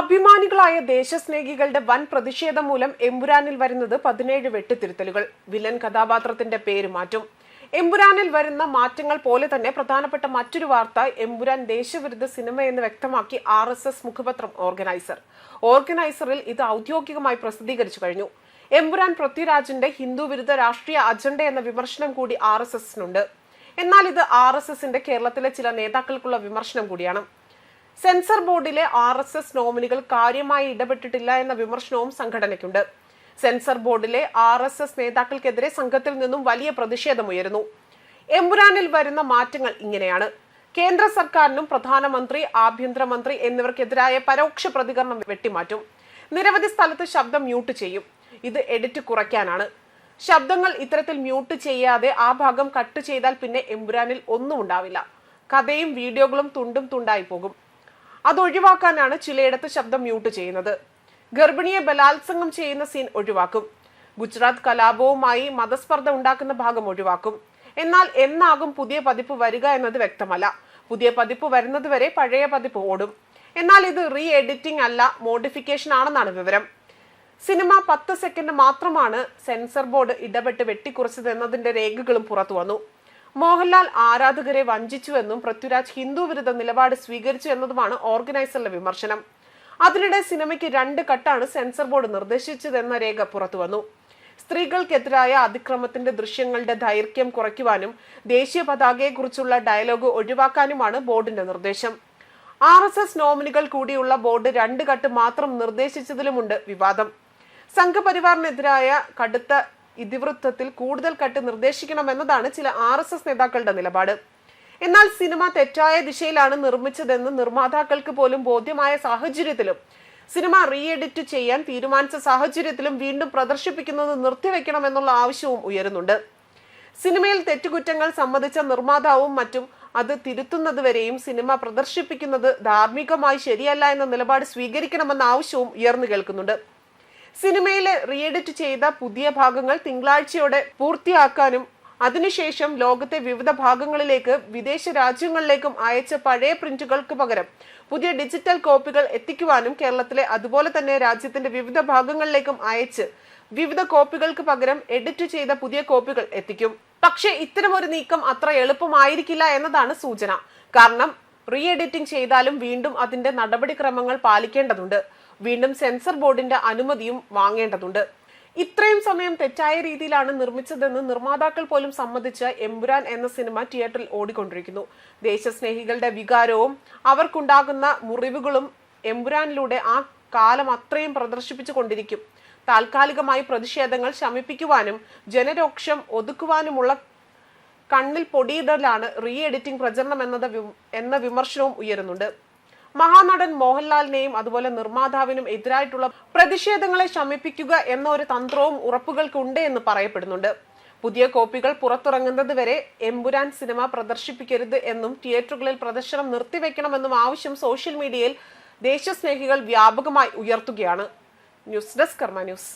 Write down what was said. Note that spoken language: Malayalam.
അഭിമാനികളായ ദേശസ്നേഹികളുടെ വൻ പ്രതിഷേധം മൂലം എമ്പുരാനിൽ വരുന്നത് 17 വെട്ടിത്തിരുത്തലുകൾ. വില്ലൻ കഥാപാത്രത്തിന്റെ പേര് മാറ്റും. എമ്പുരാനിൽ വരുന്ന മാറ്റങ്ങൾ പോലെ തന്നെ പ്രധാനപ്പെട്ട മറ്റൊരു വാർത്ത, എമ്പുരാൻ ദേശവിരുദ്ധ സിനിമയെന്ന് വ്യക്തമാക്കി RSS മുഖപത്രം ഓർഗനൈസറിൽ ഇത് ഔദ്യോഗികമായി പ്രസിദ്ധീകരിച്ചു കഴിഞ്ഞു. എമ്പുരാൻ പൃഥ്വിരാജിന്റെ ഹിന്ദു വിരുദ്ധ രാഷ്ട്രീയ അജണ്ട എന്ന വിമർശനം കൂടി RSSനുണ്ട്. എന്നാൽ ഇത് RSSന്റെ കേരളത്തിലെ ചില നേതാക്കൾക്കുള്ള വിമർശനം കൂടിയാണ്. സെൻസർ ബോർഡിലെ RSS നോമിനികൾ കാര്യമായി ഇടപെട്ടിട്ടില്ല എന്ന വിമർശനവും സംഘടനയ്ക്കുണ്ട്. സെൻസർ ബോർഡിലെ RSS നേതാക്കൾക്കെതിരെ സംഘത്തിൽ നിന്നും വലിയ പ്രതിഷേധമുയരുന്നു. എമ്പുരാനിൽ വരുന്ന മാറ്റങ്ങൾ ഇങ്ങനെയാണ്. കേന്ദ്ര സർക്കാരിനും പ്രധാനമന്ത്രി, ആഭ്യന്തരമന്ത്രി എന്നിവർക്കെതിരായ പരോക്ഷ പ്രതികരണം വെട്ടിമാറ്റും. നിരവധി സ്ഥലത്ത് ശബ്ദം മ്യൂട്ട് ചെയ്യും. ഇത് എഡിറ്റ് കുറയ്ക്കാനാണ്. ശബ്ദങ്ങൾ ഇത്തരത്തിൽ മ്യൂട്ട് ചെയ്യാതെ ആ ഭാഗം കട്ട് ചെയ്താൽ പിന്നെ എമ്പുരാനിൽ ഒന്നും ഉണ്ടാവില്ല. കഥയും വീഡിയോകളും തുണ്ടും തുണ്ടായി പോകും. അതൊഴിവാക്കാനാണ് ചിലയിടത്ത് ശബ്ദം മ്യൂട്ട് ചെയ്യുന്നത്. ഗർഭിണിയെ ബലാത്സംഗം ചെയ്യുന്ന സീൻ ഒഴിവാക്കും. ഗുജറാത്ത് കലാപവുമായി മതസ്പർദ്ധ ഉണ്ടാക്കുന്ന ഭാഗം ഒഴിവാക്കും. എന്നാൽ എന്നാകും പുതിയ പതിപ്പ് വരിക എന്നത് വ്യക്തമല്ല. പുതിയ പതിപ്പ് വരുന്നത് വരെ പഴയ പതിപ്പ് ഓടും. എന്നാൽ ഇത് റീ എഡിറ്റിംഗ് അല്ല, മോഡിഫിക്കേഷൻ ആണെന്നാണ് വിവരം. സിനിമ 10 സെക്കൻഡ് മാത്രമാണ് സെൻസർ ബോർഡ് ഇടപെട്ട് വെട്ടിക്കുറച്ചതെന്നതിന്റെ രേഖകളും പുറത്തു വന്നു. മോഹൻലാൽ ആരാധകരെ വഞ്ചിച്ചുവെന്നും പൃഥ്വിരാജ് ഹിന്ദു വിരുദ്ധ നിലപാട് സ്വീകരിച്ചു എന്നതുമാണ് ഓർഗനൈസറുടെ വിമർശനം. അതിനിടെ സിനിമയ്ക്ക് 2 കട്ടാണ് സെൻസർ ബോർഡ് നിർദ്ദേശിച്ചതെന്ന രേഖ പുറത്തുവന്നു. സ്ത്രീകൾക്കെതിരായ അതിക്രമത്തിന്റെ ദൃശ്യങ്ങളുടെ ദൈർഘ്യം കുറയ്ക്കുവാനും ദേശീയ പതാകയെക്കുറിച്ചുള്ള ഡയലോഗ് ഒഴിവാക്കാനുമാണ് ബോർഡിന്റെ നിർദ്ദേശം. RSS നോമിനികൾ കൂടിയുള്ള ബോർഡ് 2 കട്ട് മാത്രം നിർദ്ദേശിച്ചതിലുമുണ്ട് വിവാദം. സംഘപരിവാറിനെതിരായ കടുത്ത ഇതിവൃത്തത്തിൽ കൂടുതൽ കട്ട് നിർദ്ദേശിക്കണമെന്നതാണ് ചില RSS നേതാക്കളുടെ നിലപാട്. എന്നാൽ സിനിമ തെറ്റായ ദിശയിലാണ് നിർമ്മിച്ചതെന്ന് നിർമ്മാതാക്കൾക്ക് പോലും ബോധ്യമായ സാഹചര്യത്തിലും സിനിമ റീ എഡിറ്റ് ചെയ്യാൻ തീരുമാനിച്ച സാഹചര്യത്തിലും വീണ്ടും പ്രദർശിപ്പിക്കുന്നത് നിർത്തിവെക്കണമെന്നുള്ള ആവശ്യവും ഉയരുന്നുണ്ട്. സിനിമയിൽ തെറ്റുകുറ്റങ്ങൾ സമ്മതിച്ച നിർമ്മാതാവും മറ്റും അത് തിരുത്തുന്നതുവരെയും സിനിമ പ്രദർശിപ്പിക്കുന്നത് ധാർമ്മികമായി ശരിയല്ല എന്ന നിലപാട് സ്വീകരിക്കണമെന്ന ആവശ്യവും ഉയർന്നു കേൾക്കുന്നുണ്ട്. സിനിമയിലെ റീ എഡിറ്റ് ചെയ്ത പുതിയ ഭാഗങ്ങൾ തിങ്കളാഴ്ചയോടെ പൂർത്തിയാക്കാനും അതിനുശേഷം ലോകത്തെ വിവിധ ഭാഗങ്ങളിലേക്ക്, വിദേശ രാജ്യങ്ങളിലേക്കും അയച്ച പഴയ പ്രിന്റുകൾക്ക് പകരം പുതിയ ഡിജിറ്റൽ കോപ്പികൾ എത്തിക്കുവാനും കേരളത്തിലെ അതുപോലെ തന്നെ രാജ്യത്തിന്റെ വിവിധ ഭാഗങ്ങളിലേക്കും അയച്ച് വിവിധ കോപ്പികൾക്ക് പകരം എഡിറ്റ് ചെയ്ത പുതിയ കോപ്പികൾ എത്തിക്കും. പക്ഷേ ഇത്തരമൊരു നീക്കം അത്ര എളുപ്പമായിരിക്കില്ല എന്നതാണ് സൂചന. കാരണം റീ എഡിറ്റിംഗ് ചെയ്താലും വീണ്ടും അതിന്റെ നടപടിക്രമങ്ങൾ പാലിക്കേണ്ടതുണ്ട്. വീണ്ടും സെൻസർ ബോർഡിന്റെ അനുമതിയും വാങ്ങേണ്ടതുണ്ട്. ഇത്രയും സമയം തെറ്റായ രീതിയിലാണ് നിർമ്മിച്ചതെന്ന് നിർമ്മാതാക്കൾ പോലും സമ്മതിച്ച എമ്പുരാൻ എന്ന സിനിമ തിയേറ്ററിൽ ഓടിക്കൊണ്ടിരിക്കുന്നു. ദേശസ്നേഹികളുടെ വികാരവും അവർക്കുണ്ടാകുന്ന മുറിവുകളും എമ്പുരാനിലൂടെ ആ കാലം അത്രയും പ്രദർശിപ്പിച്ചു കൊണ്ടിരിക്കും. താൽക്കാലികമായി പ്രതിഷേധങ്ങൾ ശമിപ്പിക്കുവാനും ജനരോക്ഷം ഒതുക്കുവാനുമുള്ള കണ്ണിൽ പൊടിയിടലാണ് റീ എഡിറ്റിംഗ് പ്രചരണം എന്ന വിമർശനവും ഉയരുന്നുണ്ട്. മഹാനടൻ മോഹൻലാലിനെയും അതുപോലെ നിർമ്മാതാവിനും എതിരായിട്ടുള്ള പ്രതിഷേധങ്ങളെ ശമിപ്പിക്കുക എന്ന ഒരു തന്ത്രവും ഉറപ്പുകൾക്കുണ്ട് എന്ന് പറയപ്പെടുന്നുണ്ട്. പുതിയ കോപ്പികൾ പുറത്തിറങ്ങുന്നത് വരെ എമ്പുരാൻ സിനിമ പ്രദർശിപ്പിക്കരുത് എന്നും തിയേറ്ററുകളിൽ പ്രദർശനം നിർത്തിവെക്കണമെന്നും ആവശ്യം സോഷ്യൽ മീഡിയയിൽ ദേശസ്നേഹികൾ വ്യാപകമായി ഉയർത്തുകയാണ്. ന്യൂസ് ഡെസ്ക് കർമ്മ ന്യൂസ്.